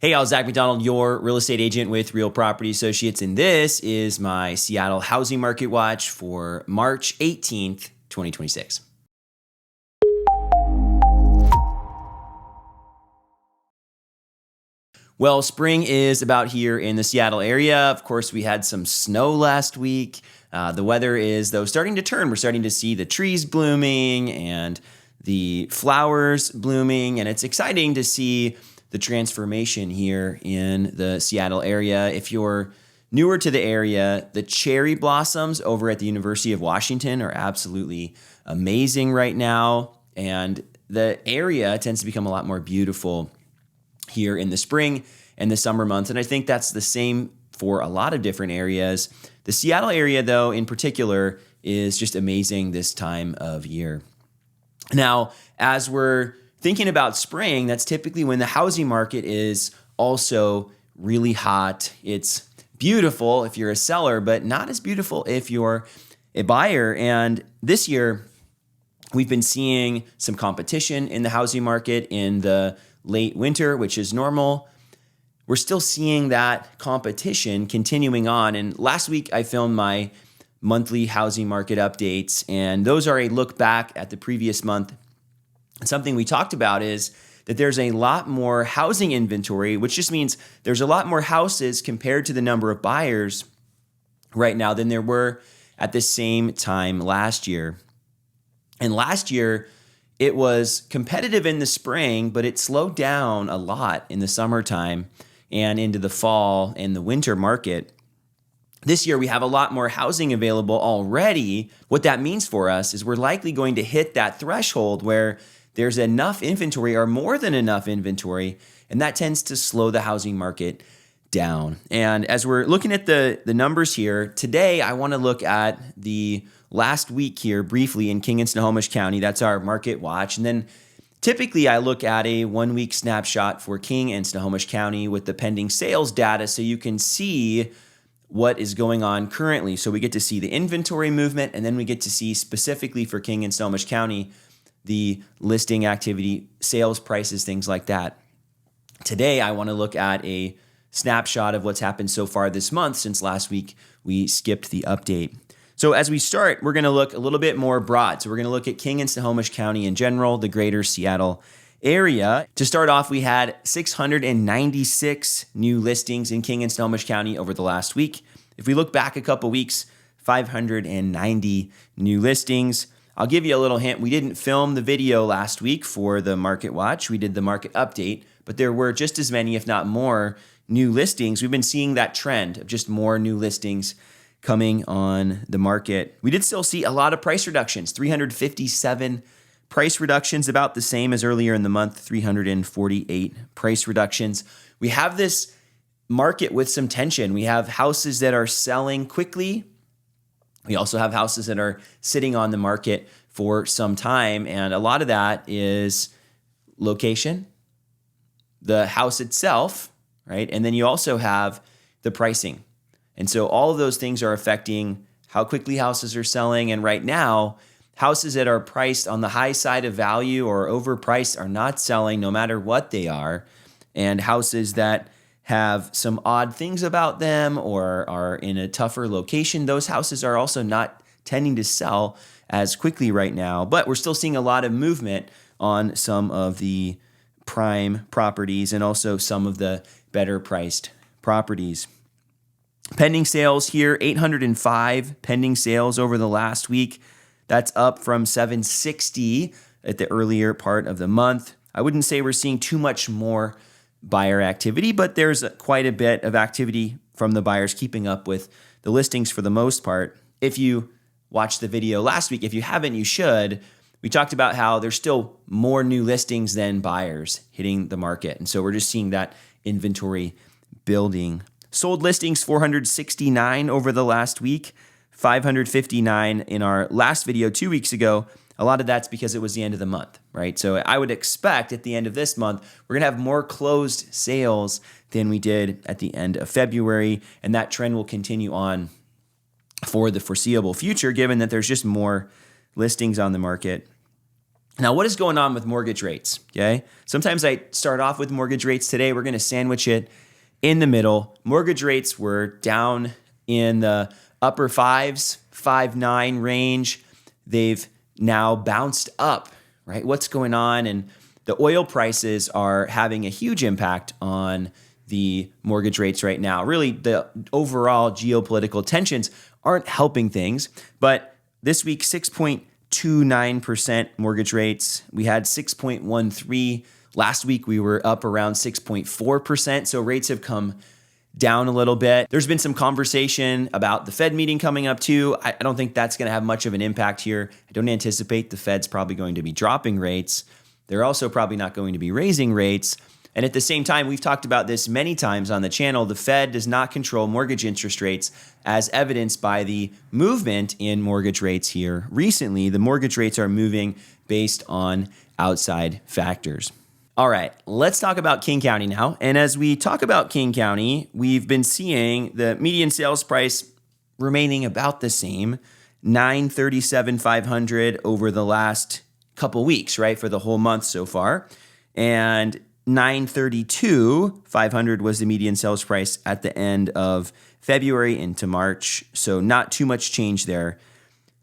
Hey, I'm Zach McDonald, your real estate agent with Real Property Associates, and this is my Seattle housing market watch for March 18th, 2026. Well, spring is about here in the Seattle area. Of course, we had some snow last week. The weather is, though, starting to turn. We're starting to see the trees blooming and the flowers blooming, and it's exciting to see the transformation here in the Seattle area. If you're newer to the area, the cherry blossoms over at the University of Washington are absolutely amazing right now, and the area tends to become a lot more beautiful here in the spring and the summer months, and I think that's the same for a lot of different areas. The Seattle area, though, in particular, is just amazing this time of year. Now, as we're thinking about spring, that's typically when the housing market is also really hot. It's beautiful if you're a seller, but not as beautiful if you're a buyer. And this year, we've been seeing some competition in the housing market in the late winter, which is normal. We're still seeing that competition continuing on. And last week, I filmed my monthly housing market updates, and those are a look back at the previous month. And something we talked about is that there's a lot more housing inventory, which just means there's a lot more houses compared to the number of buyers right now than there were at the same time last year. And last year, it was competitive in the spring, but it slowed down a lot in the summertime and into the fall and the winter market. This year, we have a lot more housing available already. What that means for us is we're likely going to hit that threshold where there's enough inventory or more than enough inventory, and that tends to slow the housing market down. And as we're looking at the numbers here, today I want to look at the last week here briefly in King and Snohomish County. That's our market watch. And then typically I look at a 1 week snapshot for King and Snohomish County with the pending sales data so you can see what is going on currently. So we get to see the inventory movement, and then we get to see specifically for King and Snohomish County the listing activity, sales prices, things like that. Today, I want to look at a snapshot of what's happened so far this month since last week we skipped the update. So as we start, we're going to look a little bit more broad. So we're going to look at King and Snohomish County in general, the greater Seattle area. To start off, we had 696 new listings in King and Snohomish County over the last week. If we look back a couple weeks, 590 new listings. I'll give you a little hint. We didn't film the video last week for the market watch. We did the market update, but there were just as many, if not more, new listings. We've been seeing that trend of just more new listings coming on the market. We did still see a lot of price reductions, 357 price reductions, about the same as earlier in the month, 348 price reductions. We have this market with some tension. We have houses that are selling quickly. We also have houses that are sitting on the market for some time, and a lot of that is location, the house itself, right? And then you also have the pricing. And so all of those things are affecting how quickly houses are selling. And right now, houses that are priced on the high side of value or overpriced are not selling no matter what they are. And houses that have some odd things about them or are in a tougher location, those houses are also not tending to sell as quickly right now. But we're still seeing a lot of movement on some of the prime properties and also some of the better priced properties. Pending sales here, 805 pending sales over the last week. That's up from 760 at the earlier part of the month. I wouldn't say we're seeing too much more buyer activity, but there's quite a bit of activity from the buyers keeping up with the listings for the most part. If you watched the video last week, if you haven't, you should. We talked about how there's still more new listings than buyers hitting the market. And so we're just seeing that inventory building. Sold listings, 469 over the last week, 559 in our last video 2 weeks ago. A lot of that's because it was the end of the month, right? So I would expect at the end of this month, we're going to have more closed sales than we did at the end of February. And that trend will continue on for the foreseeable future, given that there's just more listings on the market. Now, what is going on with mortgage rates? Okay. Sometimes I start off with mortgage rates. Today, we're going to sandwich it in the middle. Mortgage rates were down in the upper fives, 5.9 range. They've now bounced up, right? What's going on? And the oil prices are having a huge impact on the mortgage rates right now. Really, the overall geopolitical tensions aren't helping things. But this week, 6.29% mortgage rates. We had 6.13. Last week, we were up around 6.4%. So rates have come down a little bit. There's been some conversation about the Fed meeting coming up too. I don't think that's going to have much of an impact here. I don't anticipate the Fed's probably going to be dropping rates. They're also probably not going to be raising rates. And at the same time, we've talked about this many times on the channel, the Fed does not control mortgage interest rates, as evidenced by the movement in mortgage rates here recently. The mortgage rates are moving based on outside factors. All right, let's talk about King County now. And as we talk about King County, we've been seeing the median sales price remaining about the same, $937,500 over the last couple weeks, right, for the whole month so far. And $932,500 was the median sales price at the end of February into March. So not too much change there.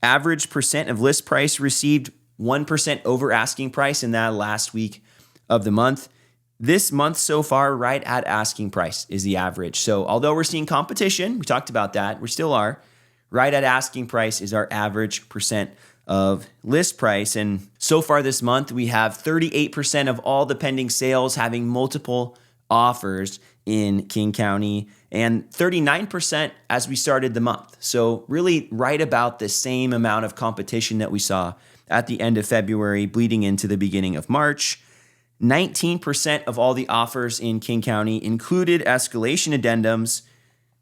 Average percent of list price received 1% over asking price in that last week of the month. This month so far, right at asking price is the average. So although we're seeing competition, we talked about that, we still are, right at asking price is our average percent of list price. And so far this month, we have 38% of all the pending sales having multiple offers in King County and 39% as we started the month. So really right about the same amount of competition that we saw at the end of February bleeding into the beginning of March. 19% of all the offers in King County included escalation addendums.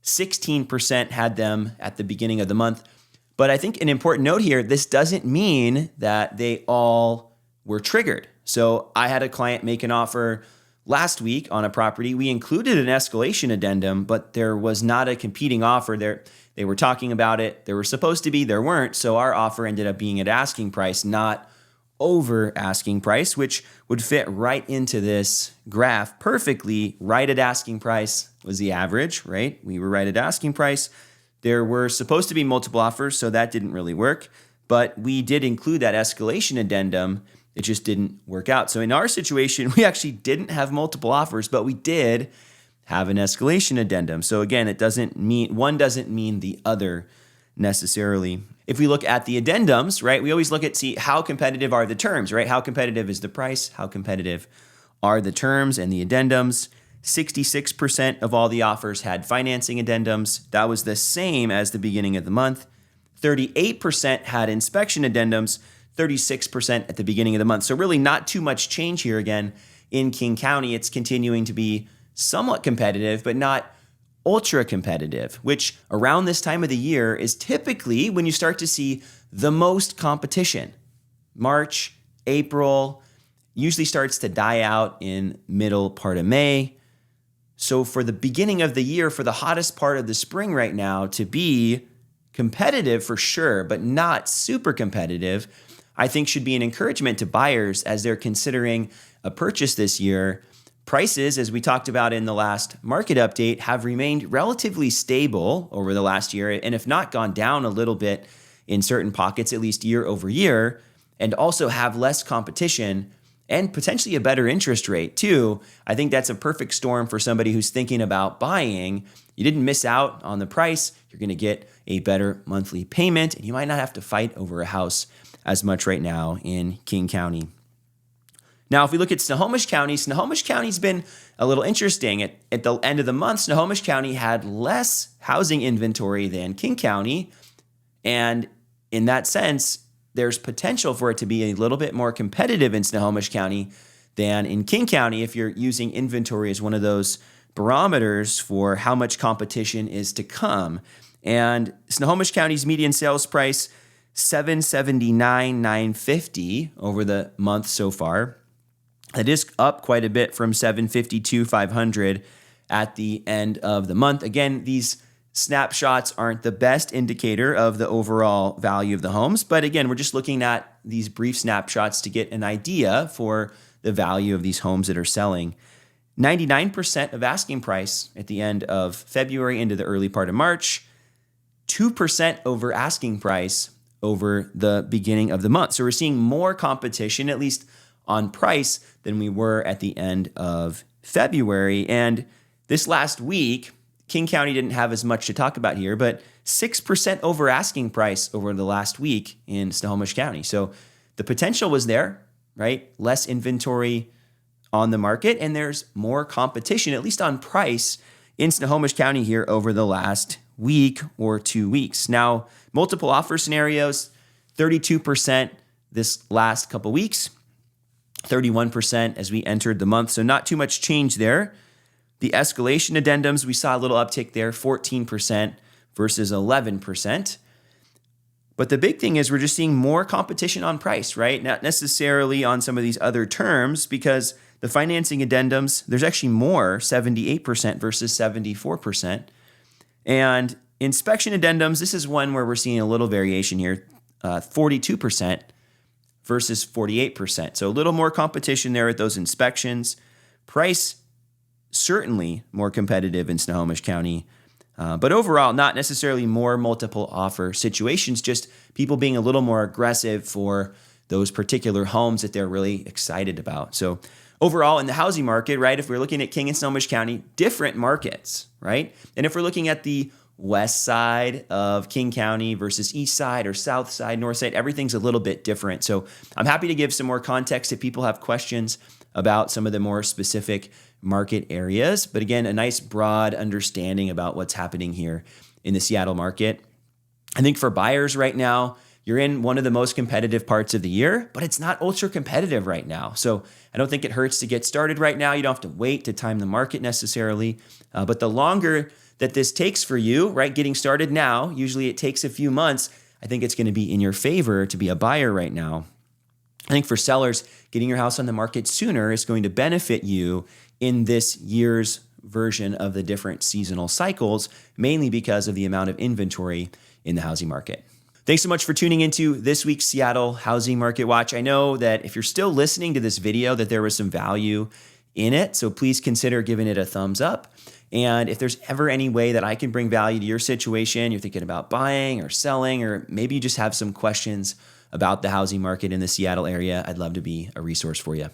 16% had them at the beginning of the month. But I think an important note here, this doesn't mean that they all were triggered. So I had a client make an offer last week on a property. We included an escalation addendum, but there was not a competing offer there. They were talking about it. There were supposed to be, there weren't. So our offer ended up being at asking price, not over asking price, which would fit right into this graph perfectly. Right at asking price was the average, right? We were right at asking price. There were supposed to be multiple offers, so that didn't really work. But we did include that escalation addendum. It just didn't work out. So in our situation, we actually didn't have multiple offers, but we did have an escalation addendum. So again, it doesn't mean one doesn't mean the other necessarily. If we look at the addendums, right, we always look at see how competitive are the terms, right? How competitive is the price? How competitive are the terms and the addendums? 66% of all the offers had financing addendums. That was the same as the beginning of the month. 38% had inspection addendums, 36% at the beginning of the month. So really not too much change here again in King County. It's continuing to be somewhat competitive, but not ultra competitive, which around this time of the year is typically when you start to see the most competition. March, April, usually starts to die out in middle part of May. So for the beginning of the year, for the hottest part of the spring right now, to be competitive for sure, but not super competitive, I think should be an encouragement to buyers as they're considering a purchase this year. Prices, as we talked about in the last market update, have remained relatively stable over the last year, and if not gone down a little bit in certain pockets, at least year over year, and also have less competition and potentially a better interest rate too. I think that's a perfect storm for somebody who's thinking about buying. You didn't miss out on the price. You're going to get a better monthly payment, and you might not have to fight over a house as much right now in King County. Now, if we look at Snohomish County's been a little interesting. At the end of the month, Snohomish County had less housing inventory than King County. And in that sense, there's potential for it to be a little bit more competitive in Snohomish County than in King County if you're using inventory as one of those barometers for how much competition is to come. And Snohomish County's median sales price, $779,950 over the month so far. It is up quite a bit from $752,500 at the end of the month. Again, these snapshots aren't the best indicator of the overall value of the homes. But again, we're just looking at these brief snapshots to get an idea for the value of these homes that are selling. 99% of asking price at the end of February into the early part of March, 2% over asking price over the beginning of the month. So we're seeing more competition, at least on price, than we were at the end of February. And this last week, King County didn't have as much to talk about here, but 6% over asking price over the last week in Snohomish County. So the potential was there, right? Less inventory on the market, and there's more competition, at least on price, in Snohomish County here over the last week or 2 weeks. Now, multiple offer scenarios, 32% this last couple weeks, 31% as we entered the month. So not too much change there. The escalation addendums, we saw a little uptick there, 14% versus 11%. But the big thing is we're just seeing more competition on price, right? Not necessarily on some of these other terms, because the financing addendums, there's actually more, 78% versus 74%. And inspection addendums, this is one where we're seeing a little variation here, 42% versus 48%. So a little more competition there with those inspections. Price, certainly more competitive in Snohomish County. But overall, not necessarily more multiple offer situations, just people being a little more aggressive for those particular homes that they're really excited about. So overall, in the housing market, right, if we're looking at King and Snohomish County, different markets, right? And if we're looking at the west side of King County versus east side or south side, north side, everything's a little bit different. So I'm happy to give some more context if people have questions about some of the more specific market areas. But again, a nice broad understanding about what's happening here in the Seattle market. I think for buyers right now, you're in one of the most competitive parts of the year, but it's not ultra competitive right now. So I don't think it hurts to get started right now. You don't have to wait to time the market necessarily. But the longer that this takes for you, right, getting started now, usually it takes a few months. I think it's going to be in your favor to be a buyer right now. I think for sellers, getting your house on the market sooner is going to benefit you in this year's version of the different seasonal cycles, mainly because of the amount of inventory in the housing market. Thanks so much for tuning into this week's Seattle Housing Market Watch. I know that if you're still listening to this video, that there was some value in it, so please consider giving it a thumbs up. And if there's ever any way that I can bring value to your situation, you're thinking about buying or selling, or maybe you just have some questions about the housing market in the Seattle area, I'd love to be a resource for you.